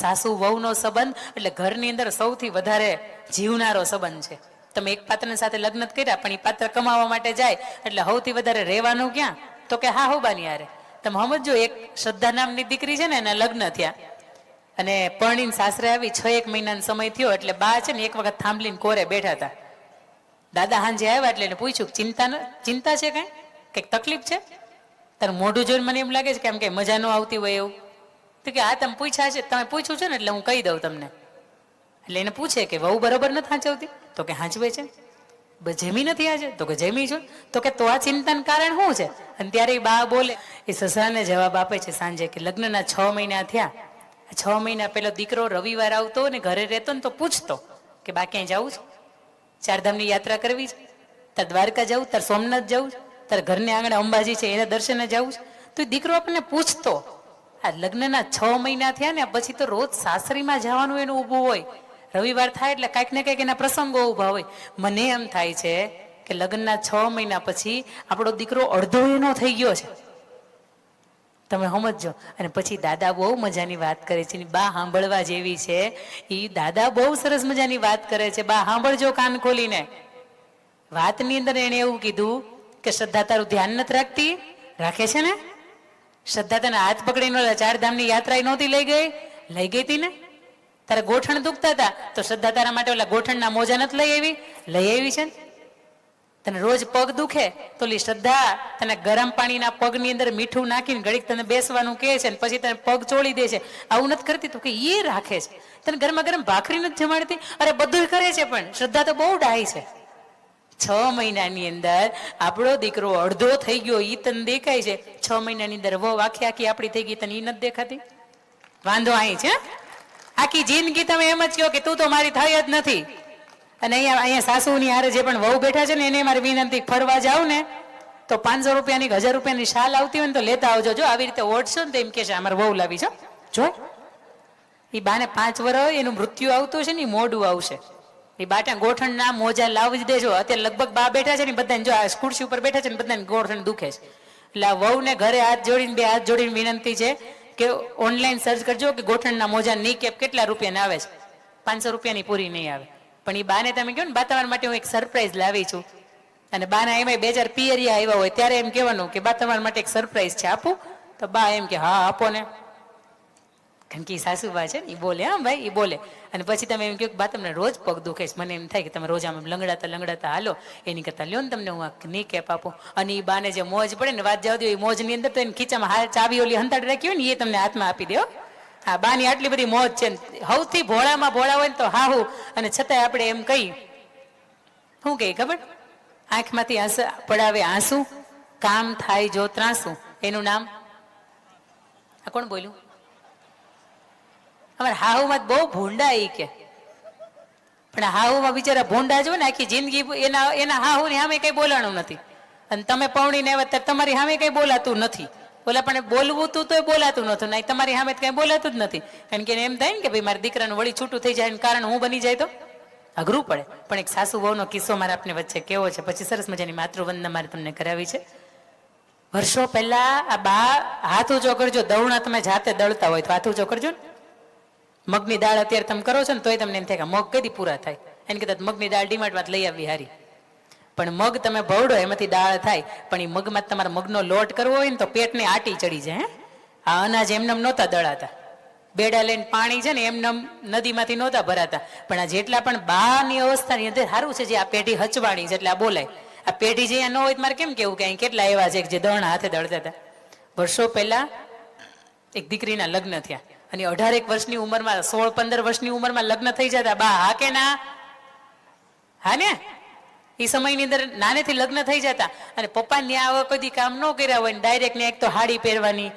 સાસુ વહુનો સંબંધ એટલે ઘરની અંદર સૌથી વધારે જીવનારો સંબંધ છે. તમે એક પાત્રની સાથે લગ્ન કર્યા, પણ એ પાત્ર કમાવા માટે જાય એટલે સૌથી વધારે રહેવાનું ક્યાં? તો કે હા હોબાની યારે. તમે સમજો, એક શ્રદ્ધા નામની દીકરી છે ને, એના લગ્ન થયા અને પરણીને સાસરે આવી 6-1 મહિનાનો સમય થયો એટલે બા છે ને એક વખત થાંભલીને કોરે બેઠા હતા. દાદા હાંજે આવ્યા એટલે એને પૂછ્યું, ચિંતા છે કઈ, કઈક તકલીફ છે? તારું મોઢું જોઈને મને એમ લાગે છે કે આમ કઈ મજા ન આવતી હોય એવું. તો કે હા તમે પૂછ્યા છે, તમે પૂછ્યું છે ને એટલે હું કહી દઉં તમને. એટલે એને પૂછે કે વહુ બરોબર નથી હાંચવતી? તો કે હાંચવે છે. જેમી નથી આજે? તો કે જેમી છો. તો કે તો આ ચિંતાનું કારણ શું છે? અને ત્યારે એ બા બોલે, એ સસરાને જવાબ આપે છે સાંજે કે લગ્નના 6 મહિના થયા, 6 મહિના પેલો દીકરો રવિવાર આવતો ને ઘરે રહેતો ને તો પૂછતો કે બા ક્યાંય જવું છે? ચારધામની યાત્રા કરવી છે? તાર દ્વારકા જવું? તાર સોમનાથ જવું? તાર ઘરને આંગણે અંબાજી છે એના દર્શને જવું છે? તો એ દીકરો આપણને પૂછતો. આ લગ્નના 6 મહિના થયા ને પછી તો રોજ સાસરીમાં જવાનું એનું ઊભું હોય. રવિવાર થાય એટલે કાંઈક ને કાંઈક એના પ્રસંગો ઊભા હોય. મને એમ થાય છે કે લગ્નના 6 મહિના પછી આપણો દીકરો અડધો એનો થઈ ગયો છે. તમે સમજો. અને પછી દાદા બહુ મજાની વાત કરે છે, બા સાંભળવા જેવી છે. એ દાદા બહુ સરસ મજાની વાત કરે છે, બા સાંભળજો કાન ખોલીને. વાતની અંદર એને એવું કીધું કે શ્રદ્ધા તારું ધ્યાન નથી રાખતી? રાખે છે ને. શ્રદ્ધા તને હાથ પકડીને ચારધામની યાત્રા નહોતી લઈ ગઈ હતી ને. તારે ગોઠણ દુખતા હતા તો શ્રદ્ધા તારા માટે ઓલા ગોઠણના મોજા નથી લઈ આવી છે ને. તને રોજ પગ દુખે તો ઓલી શ્રદ્ધા તને ગરમ પાણીના પગની અંદર મીઠું નાખીને ઘડીક તને બેસવાનું કહે છે, પછી તને પગ ચોળી દે છે. આવું નથી કરતી? તો કે એ રાખે છે. તને ગરમા ગરમ ભાખરી નથી જમાડતી? અરે બધું કરે છે, પણ શ્રદ્ધા તો બહુ ડાહી છે. 6 મહિનાની અંદર આપણો દીકરો અડધો થઈ ગયો એ તને દેખાય છે. 6 મહિનાની અંદર વહુ આખી આપણી થઈ ગઈ, તને એ નથી દેખાતી? વાંધો અહીં છે. આખી જિંદગી તમે એમ જ કહો કે તું તો મારી થઈ જ નથી. અને અહીંયા સાસુની હારે જે પણ વહુ બેઠા છે ને એને મારી વિનંતી, ફરવા જાવ ને તો 500 રૂપિયાની 1000 રૂપિયાની શાલ આવતી હોય ને તો લેતા આવજો. જો આવી રીતે ઓઢશો ને તો એમ કે છે અમારે વહુ લાવી છો. જો એ બાને 5 વર્ષ એનું મૃત્યુ આવતું છે ને એ મોડું આવશે. એ બાટા ગોઠણના મોજા લાવી જ દેજો. અત્યારે લગભગ બા બેઠા છે ને બધાને, જો આ ખુરશી ઉપર બેઠા છે ને બધાને ગોઠણ દુખે છે. એટલે આ વહુને ઘરે હાથ જોડીને 2 હાથ જોડીને વિનંતી છે કે ઓનલાઈન સર્ચ કરજો કે ગોઠણના મોજા ની કેપ કેટલા રૂપિયાના આવે છે. 500 રૂપિયાની પૂરી નહીં આવે. પણ એ બાને તમે કહો ને બા તમારા માટે હું એક સરપ્રાઈઝ લાવી છું, અને બાના એમાં 2 પિયરિયા આવ્યા હોય ત્યારે એમ કહેવાનું કે બા તમારા માટે એક સરપ્રાઈઝ છે, આપું? તો બા એમ કે હા આપો ને. કારણ કે સાસુબા છે ને એ બોલે, હા ભાઈ એ બોલે. અને પછી તમે એમ કહો કે બા તમને રોજ પગ દુખે છે, મને એમ થાય કે તમે રોજ આમ લંગડાતા હાલો, એની કરતા લ્યો ને તમને હું આ ની કેપ આપું. અને એ બાને જે મોજ પડે ને વાત જવા દો, એ મોજની અંદર તો એને ખીચામાં હાલ ચાવી ઓલી હંતાડ રાખી હોય ને એ તમને હાથમાં આપી દો. હા, બાની આટલી બધી મોજ છે. સૌથી ભોળામાં ભોળા હોય ને તો હાહુ. અને છતાંય આપણે એમ કહી, શું કહી ખબર? આંખમાંથી પડાવે આંસુ, કામ થાય જો ત્રાસું. એનું નામ આ કોણ બોલ્યું? અમારે હાહુમાં બહુ ભૂંડા એ કે, પણ હાહુમાં બિચારા ભૂંડા જો ને આખી જિંદગી એના હાહુની સામે કઈ બોલાણું નથી. અને તમે પૌણીને આવ્યા ત્યારે તમારી સામે કઈ બોલાતું નથી. બોલા પણ બોલવું તું તોય બોલાતું નતું, નહીં તમારી સામે કઈ બોલાતું જ નથી. કારણ કે એમ થાય ને કે ભાઈ મારા દીકરાનું વળી છૂટું થઈ જાય કારણ હું બની જાય તો અઘરું પડે. પણ એક સાસુ વહુનો કિસ્સો મારે આપને વચ્ચે કેવો છે, પછી સરસ મજાની માતૃવંદના મારે તમને કરાવી છે. વર્ષો પહેલા આ બા, હાથ ઊંચો કરજો, દવણા તમે જાતે દળતા હોય તો હાથ ઊંચો કરજો ને. મગની દાળ અત્યારે તમે કરો છો ને તોય તમને એમ થાય કે મગ કદી પૂરા થાય, એને કદાચ મગની દાળ ડીમાર્ટમાં લઈ આવવી હારી. પણ મગ તમે ભવડો એમાંથી દાળ થાય, પણ એ મગમાં તમારે મગનો લોટ કરવો હોય ને તો પેટને આટી ચડી જાય. આ અનાજ એમને નહોતા દળાતા, બેડા લઈને પાણી છે ને એમને નદીમાંથી નહોતા ભરાતા. પણ આ જેટલા પણ બાની અવસ્થાની અંદર સારું છે જે આ પેઢી હચવાણી છે એટલે આ બોલાય. આ પેઢી જે ન હોય મારે કેમ કેવું કે અહીં કેટલા એવા છે જે દળના હાથે દળતા હતા. વર્ષો પહેલા એક દીકરીના લગ્ન થયા અને 18 વર્ષની ઉંમરમાં, 16-15 વર્ષની ઉંમરમાં લગ્ન થઈ જતા. બા હા કે ના? હા ને? એ સમયની અંદર નાનેથી લગ્ન થઈ જતા. અને પપ્પા ત્યાં કદી કામ ન કર્યા હોય ને ડાયરેક્ટ ને એક તો હાડી પહેરવાની,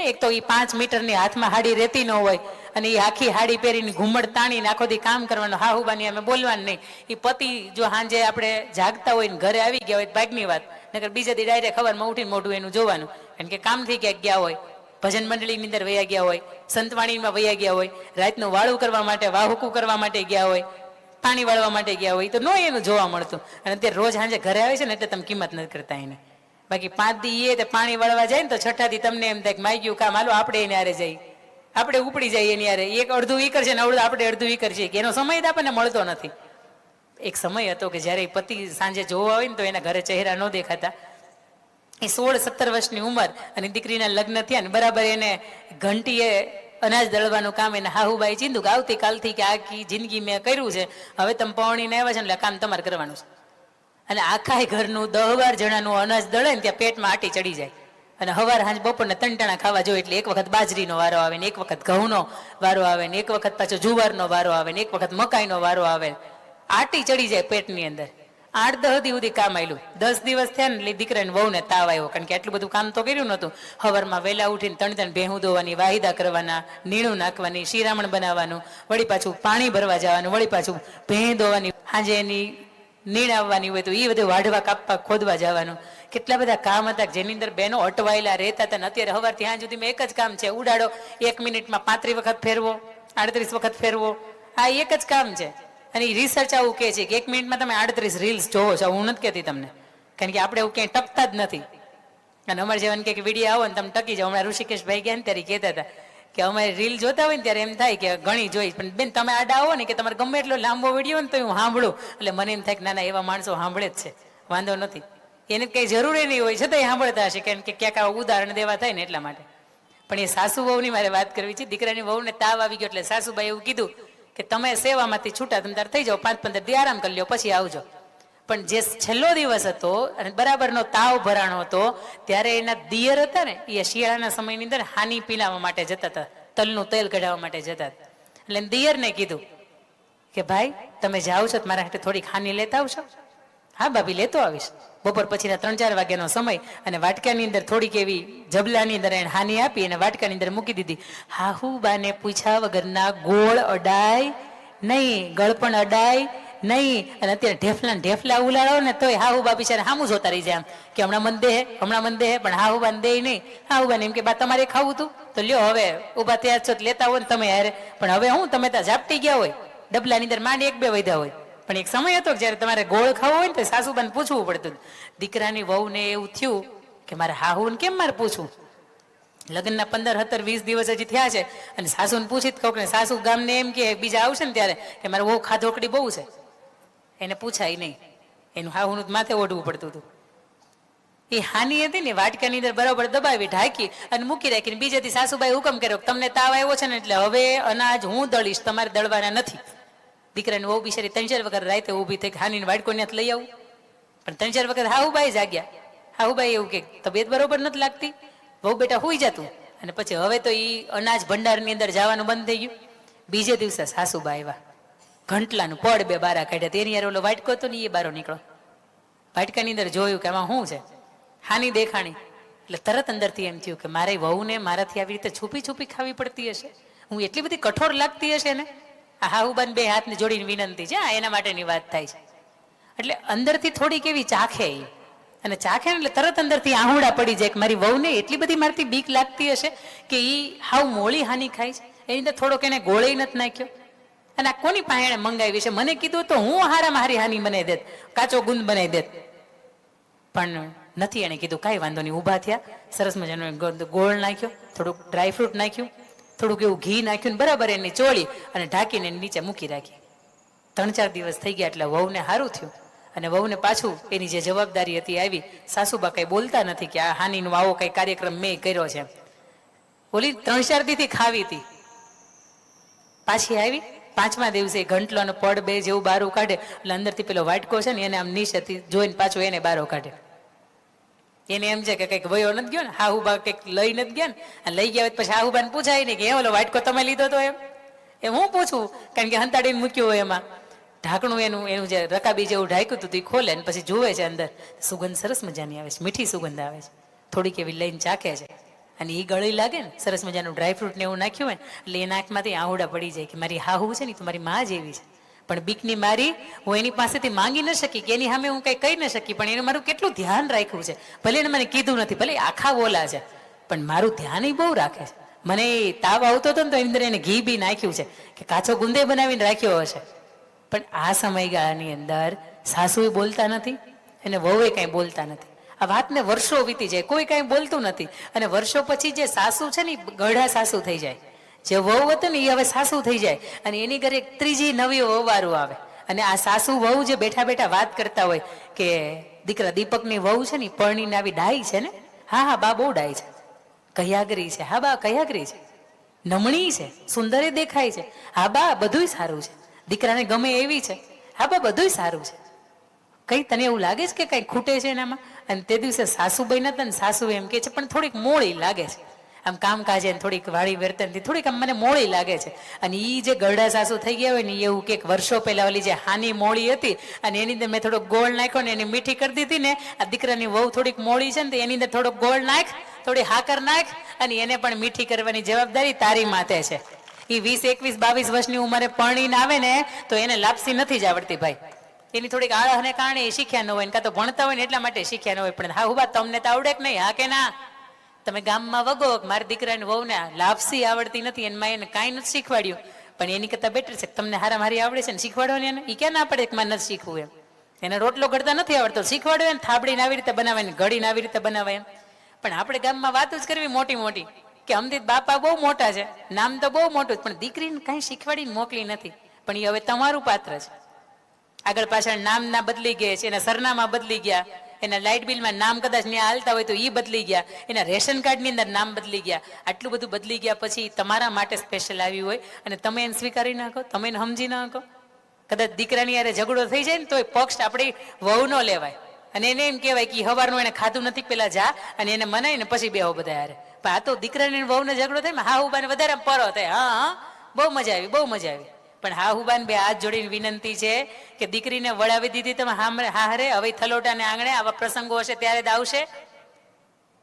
એક તો એ 5 મીટરની હાથમાં હાડી રહેતી ન હોય, અને એ આખી હાડી પહેરીને ઘુમડ તાણીને આખો દી કામ કરવાનું. હાહુબાની અમે બોલવાનું નહીં. એ પતિ જો સાંજે આપણે જાગતા હોય ને ઘરે આવી ગયા હોય ભાગની વાત, નકર બીજા દી ડાયરેક્ટ સવારમાં ઉઠીને મોઢું એનું જોવાનું. કારણ કે કામથી ક્યાંક ગયા હોય, ભજન મંડળીની અંદર વયા ગયા હોય, સંતવાણીમાં વયા ગયા હોય, રાતનું વાળું કરવા માટે, વાહુકું કરવા માટે ગયા હોય, પાણી વાળવા માટે ગયા હોય, તો નો એનું જોવા મળતું. અને અત્યારે રોજ સાંજે ઘરે આવે છે ને એટલે તમે કિંમત નથી કરતા એને. બાકી 5 દી એ પાણી વાળવા જાય ને તો 6ઠા દી તમને એમ થાય કે માઈ ગયું કામ, હાલો આપણે એને હારે જઈ. આપણે ઉપડી જઈએ એની યારે, એક અડધું ઈ કરશે ને આપણે અડધું ઈ કરશે, એનો સમય જ આપણને મળતો નથી. એક સમય હતો કે જ્યારે પતિ સાંજે જોવા હોય ને તો એના ઘરે ચહેરા ન દેખાતા. એ 16-17 વર્ષની ઉંમર અને દીકરીના લગ્ન થયા ને બરાબર એને ઘંટીએ અનાજ દળવાનું કામ એને હાહુબાઈ ચીંધું કે આવતીકાલથી કે આખી જિંદગી મેં કર્યું છે, હવે તમે પૌણીને આવ્યા છે એટલે કામ તમારે કરવાનું છે. અને આખા ઘરનું 10-12 જણાનું અનાજ દળે ને ત્યાં પેટમાં આટી ચડી જાય. અને હવાર હાંજ બપોરને 3 ટાણા ખાવા જોઈએ એટલે એક વખત બાજરીનો વારો આવે ને એક વખત ઘઉંનો વારો આવે ને એક વખત પાછો જુવારનો વારો આવે ને એક વખત મકાઈનો વારો આવે. આટી ચડી જાય પેટની અંદર. 8-10 દી સુધી કામ આવેલું. 10 દિવસ થયા ને એટલે દીકરાને વહુને તાવ આવ્યો, કારણ કે આટલું બધું કામ તો કર્યું નહોતું. હવારમાં વહેલા ઉઠીને 3 ભેહું ધોવાની, વાહિદા કરવાના, નીણું નાખવાની, શિરામણ બનાવવાનું, વળી પાછું પાણી ભરવા જવાનું, વળી પાછું ભેં ધોવાની, સાંજે એની નીણ આવવાની હોય તો એ બધું વાઢવા કાપવા ખોદવા જવાનું. કેટલા બધા કામ હતા જેની અંદર બહેનો અટવાયેલા રહેતા હતા. અત્યારે સવારથી સાંજ સુધીમાં એક જ કામ છે, ઉડાડો 1 મિનિટમાં 35 વખત ફેરવો, 38 વખત ફેરવો. આ એક જ કામ છે. અને રિસર્ચ આવું કહે છે કે 1 મિનિટમાં તમે 38 રીલ્સ જોવો છો. હું નથી કહેતી તમને, કારણ કે આપણે એવું ક્યાંય ટકતા જ નથી. અને અમારે જેવાને કે વિડીયો આવો ને તમે ટકી જાઓ. હમણાં ઋષિકેશભાઈ ગયા ને ત્યારે કહેતા હતા કે અમારે રીલ જોતા હોય ને ત્યારે એમ થાય કે ઘણી જોઈ, પણ બેન તમે આડા આવો ને કે તમારે ગમે એટલો લાંબો વિડીયો ને તો હું સાંભળું, એટલે મને એમ થાય કે ના ના એવા માણસો સાંભળે જ છે, વાંધો નથી. એને કંઈ જરૂરી નહીં હોય છતાં સાંભળતા હશે, કારણ કે ક્યાંક આવા ઉદાહરણ દેવા થાય ને એટલા માટે. પણ એ સાસુ વહુની મારે વાત કરવી છે. દીકરાની વહુને તાવ આવી ગયો એટલે સાસુભાઈ એવું કીધું કે તમે સેવામાંથી છૂટા તમે તાર થઈ જાઓ, 5-15 દી આરામ કરી લો પછી આવજો. પણ જે છેલ્લો દિવસ હતો અને બરાબરનો તાવ ભરાણો હતો ત્યારે એના દિયર હતા ને એ શિયાળાના સમયની અંદર હાની પીલાવવા માટે જતા હતા, તલનું તેલ કઢાવવા માટે જતા હતા. એટલે દિયરને કીધું કે ભાઈ તમે જાઓ છો મારા હાથે થોડીક હાની લેતા આવશો? હા ભાભી લેતો આવીશ. બપોર પછીના 3-4 વાગ્યાનો સમય અને વાટકાની અંદર થોડીક એવી જબલાની અંદર એને હાની આપી અને વાટકાની અંદર મૂકી દીધી. હાહુબાને પૂછ્યા વગરના ગોળ અડાય નહીં, ગળપણ અડાય નહીં. અને અત્યારે ઢેફલા ઉલાડો ને તોય હાહુબા બિચારા હામું જોતા રહી જાય, આમ કે હમણાં મન દે પણ હાહુબાને દે નહીં. હાહુબાને એમ કે બા તમારે ખાવું હતું તો લ્યો, હવે ઉભા તૈયાર છો લેતા હોય ને તમે યારે, પણ હવે હું તમે ત્યાં ઝાપટી ગયા હોય, ડબલાની અંદર માંડ 1-2 વધ્યા હોય. પણ એક સમય હતો કે જયારે તમારે ગોળ ખાવો હોય ને તો સાસુબાને પૂછવું પડતું. દીકરાની વહુને એવું થયું કે મારે હાહુને કેમ મારે પૂછવું? લગ્નના 15-17-20 દિવસ હજી થયા છે અને સાસુને પૂછી જ કહું કે સાસુ ગામને એમ કે બીજા આવશે ને ત્યારે કે મારે બહુ ખાધોકડી બહુ છે, એને પૂછાય નહીં. એનું હાહુનું માથે ઓઢવું પડતું હતું. એ હાની હતી ને વાટકાની અંદર બરાબર દબાવી ઢાંકી અને મૂકી રાખીને બીજેથી સાસુબાઈ હુકમ કર્યો તમને તાવ આવ્યો છે ને એટલે હવે અનાજ હું દળીશ, તમારે દળવાના નથી. દીકરાને બહુ બિચારી 3-4 વખત રાતે ઊભી થઈ હાની વાટકો ત્યાં લઈ આવું, પણ 3-4 વખત હાહુબાઈ જાગ્યા. હાહુબાઈ એવું કે તબિયત બરોબર નથી લાગતી, બહુ બેટા હોઈ જતું. અને પછી હવે તો એ અનાજ ભંડારની અંદર જવાનું બંધ થઈ ગયું. બીજે દિવસે સાસુબા આવ્યા, ઘંટલાનું પડ 2 બારા કાઢ્યા. તેની યાર ઓલો વાટકો હતો ને એ બારો નીકળો. વાટકાની અંદર જોયું કે આમાં શું છે, હાની દેખાણી. એટલે તરત અંદરથી એમ થયું કે મારે વહુને મારાથી આવી રીતે છુપી છુપી ખાવી પડતી હશે, હું એટલી બધી કઠોર લાગતી હશે ને. આ હાહુબાન 2 હાથને જોડીને વિનંતી છે, એના માટેની વાત થાય છે. એટલે અંદરથી થોડીક એવી ચાખે, અને ચાખે એટલે તરત અંદરથી આહુડા પડી જાય કે મારી વહુને એટલી બધી મારથી બીક લાગતી હશે કે એ હાવ મોળી હાની ખાય છે. એની અંદર થોડોક એને ગોળે નથી નાખ્યો. અને આ કોની પાસે એને મંગાવી છે? મને કીધું તો હું હારામાં હારી હાની બનાવી દેત, કાચો ગુંદ બનાવી દેત. પણ નથી એને કીધું. કાંઈ વાંધો નહીં. ઊભા થયા, સરસ મજાનો ગોળ નાખ્યો, થોડુંક ડ્રાયફ્રૂટ નાખ્યું, થોડુંક એવું ઘી નાખ્યું, બરાબર એની ચોળી અને ઢાંકીને નીચે મૂકી રાખી. 3-4 દિવસ થઈ ગયા એટલે વહુને સારું થયું અને વહુને પાછું એની જે જવાબદારી હતી આવી. સાસુબા કઈ બોલતા નથી કે આ હાનીનો આવો કઈ કાર્યક્રમ મેં કર્યો છે. બોલી 3-4 દીથી ખાવી હતી, પાછી આવી. 5મા દિવસે ઘંટલો પડ 2 જેવું બારું કાઢે એટલે અંદરથી પેલો વાટકો છે ને એને આમ નીચેથી જોઈને પાછો એને બારો કાઢે. એને એમ છે કે કંઈક વયો નથી ગયો ને, હાહુબા કંઈક લઈ નથી ગયા ને. લઈ ગયા પછી હાહુબાને પૂછાય નહીં કે ઓલો વાટકો તમે લીધો તો? એમ હું પૂછું, કારણ કે હંતાડીને મૂક્યું હોય એમાં ઢાંકણું એનું જે રકાબી જેવું ઢાંક્યું હતું એ ખોલે ને પછી જુએ છે અંદર સુગંધ સરસ મજાની આવે છે, મીઠી સુગંધ આવે છે. થોડીક એવી લઈને ચાખે છે અને એ ગળી લાગે ને, સરસ મજાનું ડ્રાયફ્રૂટ ને એવું નાખ્યું હોય એટલે એ નાકમાંથી આહુડા પડી જાય કે મારી હાહુ છે ને તો મારી માં જેવી છે. પણ બીકની મારી હું એની પાસેથી માંગી ન શકી કે એની સામે હું કઈ કહી ન શકી. પણ એને મારું કેટલું ધ્યાન રાખ્યું છે. ભલે એને મને કીધું નથી, ભલે આખા બોલા છે, પણ મારું ધ્યાન એ બહુ રાખે છે. મને તાવ આવતો હતો ને તો એની અંદર એને ઘી બી નાખ્યું છે કે કાચો ગુંદે બનાવીને રાખ્યો હશે. પણ આ સમયગાળાની અંદર સાસુએ બોલતા નથી અને વહુએ કઈ બોલતા નથી. આ વાતને વર્ષો વીતી જાય, કોઈ કઈ બોલતું નથી. અને વર્ષો પછી જે સાસુ છે ને ગઢા સાસુ થઈ જાય. જે વહુ હતું ને એ હવે સાસુ થઈ જાય અને એની ઘરે એક ત્રીજી નવી વહુવારું આવે અને આ સાસુ વહુ જે બેઠા બેઠા વાત કરતા હોય કે દીકરા દીપકની વહુ છે ને પરણીને આવી ડાઈ છે ને, હા હા બા બહુ ડાઈ છે, કયાગરી છે, હા બા કયાગરી છે, નમણી છે, સુંદરે દેખાય છે, હા બા બધુંય સારું છે, દીકરાને ગમે એવી છે, હા બા બધુંય સારું છે. કઈ તને એવું લાગે છે કે કઈ ખૂટે છે એનામાં? અને તે દિવસે સાસુ બન્યા હતા ને સાસુ એમ કે છે પણ થોડીક મોળી લાગે છે, આમ કામકાજે થોડીક વાળી વર્તનથી થોડીક આમ મને મોળી લાગે છે. અને એ જે ગરડા સાસુ થઈ ગયા હોય ને એવું કે વર્ષો પહેલા ઓલી જે હાની મોળી હતી અને એની અંદર મેં થોડોક ગોળ નાખ્યો ને એની મીઠી કરી દીધી ને, આ દીકરાની વહુ થોડીક મોળી છે ને તો એની અંદર થોડોક ગોળ નાખ, થોડી હાકર નાખ અને એને પણ મીઠી કરવાની જવાબદારી તારી માથે છે. એ 20, 21, 22 વર્ષની ઉંમરે પરણીને આવે ને તો એને લાપસી નથી જ આવડતી ભાઈ. એની થોડીક આળહને કારણે એ શીખ્યા ન હોય, કાં તો ભણતા હોય ને એટલા માટે શીખ્યા ન હોય. પણ હા હુબા તમને તો આવડે કે નહીં? હા કે ના? તમે ગામમાં વગો મારા દીકરાને વહુને લાપસી આવડતી નથી એમાં એને કાંઈ નથી શીખવાડ્યું, પણ એની કરતાં બેટર છે તમને હારા મારી આવડે છે ને શીખવાડો ને એને. એ ક્યાં ના પડે કે મારે નથી શીખવું એમ. એને રોટલો ઘડતા નથી આવડતો, શીખવાડો એને થાબડીને આવી રીતે બનાવે ને ઘડીને આવી રીતે બનાવે એમ. પણ આપણે ગામમાં વાત જ કરવી મોટી મોટી કે અમદીત બાપા બહુ મોટા છે, નામ તો બહુ મોટું, પણ દીકરીને કાંઈ શીખવાડીને મોકલી નથી. પણ એ હવે તમારું પાત્ર છે. આગળ પાછળ નામ ના બદલી ગયા છે, એના સરનામા બદલી ગયા, એના લાઇટ બિલમાં નામ કદાચ ત્યાં હાલતા હોય તો એ બદલી ગયા, એના રેશન કાર્ડની અંદર નામ બદલી ગયા. આટલું બધું બદલી ગયા પછી તમારા માટે સ્પેશિયલ આવ્યું હોય અને તમે એને સ્વીકારી નાખો, તમે એને સમજી નાખો. કદાચ દીકરાની યારે ઝઘડો થઈ જાય ને તો પક્ષ આપણી વહુ નો લેવાય અને એને એમ કહેવાય કે હવારનું એને ખાધું નથી પેલા જા અને એને મનાય ને પછી બેહો બધા યારે. પણ આ તો દીકરાની વહુને ઝઘડો થાય ને હા ઉબાને વધારે પરો થાય, હા હા બહુ મજા આવી, બહુ મજા આવી. પણ હા હુબાન બે હાથ જોડીને વિનંતી છે કે દીકરીને વળાવી દીધી તમે હારે, હવે થલોટાને આંગણે આવા પ્રસંગો હશે ત્યારે જ આવશે.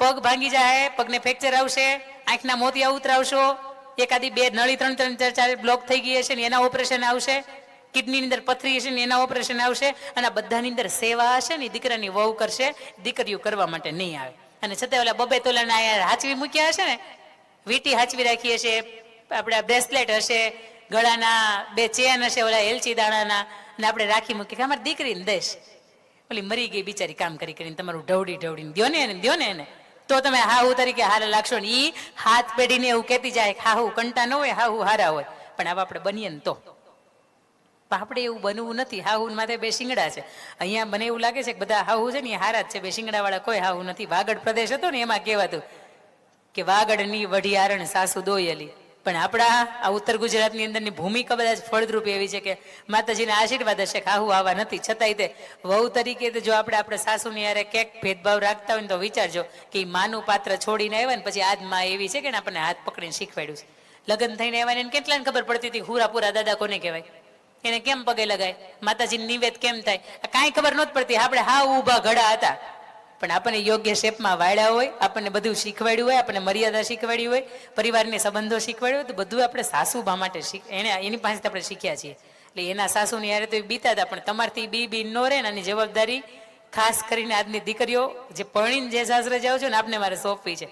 પગ ભાંગી જાય, પગને ફ્રેક્ચર આવશે, આંખના મોતિયા ઉતરાવશો, એકાદી બે નળી 3-4 બ્લોક થઈ ગઈ હશે ને એના ઓપરેશન આવશે, કિડનીની અંદર પથરી હશે ને એના ઓપરેશન આવશે. અને આ બધાની અંદર સેવા હશે ને દીકરાની વહુ કરશે, દીકરીઓ કરવા માટે નહીં આવે. અને છતાં ઓલા બબે તોલાના હાચવી મૂક્યા હશે ને, વીટી હાચવી રાખી હશે, આપણે બ્રેસલેટ હશે, ગળાના 2 ચેન હશે ઓલા એલચી દાણાના, ને આપણે રાખી મૂકી કે અમારી દીકરીને દેશ. ઓલી મરી ગઈ બિચારી કામ કરી કરીને, તમારું ઢવડીને દ્યો ને એને, દ્યો ને એને, તો તમે હાહુ તરીકે હારા લાગશો ને. ઈ હાથ પેઢીને એવું કહેતી જાય હાહુ કંટા ન હોય, હાહુ હારા હોય. પણ આવા આપણે બનીએ ને તો. આપણે એવું બનવું નથી. હાહુ માથે 2 શિંગડા છે. અહીંયા મને એવું લાગે છે કે બધા હાહુ છે ને એ હારા જ છે, 2 શિંગડા વાળા કોઈ હાહુ નથી. વાગડ પ્રદેશ હતો ને એમાં કહેવાતું કે વાગડની વઢિયારણ સાસુ દોયેલી. પણ આપણા આ ઉત્તર ગુજરાતની અંદરની ભૂમિકા કદાચ ફળદ્રુપ એવી છે કે માતાજીના આશીર્વાદ હશે કે હાહુ આવા નથી. છતાંય તે વહુ તરીકે જો આપણે સાસુની યારે ક્યાંક ભેદભાવ રાખતા હોય ને તો વિચારજો કે એ માનું પાત્ર છોડીને આવ્યા ને પછી આજ માં એવી છે કે આપણને હાથ પકડીને શીખવાડ્યું છે. લગ્ન થઈને આવ્યા એને કેટલાને ખબર પડતી હતી હુરાપુરા દાદા કોને કહેવાય, એને કેમ પગે લગાય, માતાજીની નિવેદ કેમ થાય, કાંઈ ખબર નહોતી પડતી. આપણે હા ઊભા ઘડા હતા, પણ આપણને યોગ્ય શેપમાં વાળ્યા હોય, આપણને બધું શીખવાડ્યું હોય, આપણને મર્યાદા શીખવાડી હોય, પરિવારને સંબંધો શીખવાડ્યું હોય, તો બધું આપણે સાસુબા માટે એની પાસેથી આપણે શીખ્યા છીએ. એટલે એના સાસુની યારે તો એ બીતા હતા, પણ તમારથી બી નો રહે ને આની જવાબદારી ખાસ કરીને આજની દીકરીઓ જે પરણીને જે સાસરે જાઓ છો ને આપને મારે સોંપવી છે.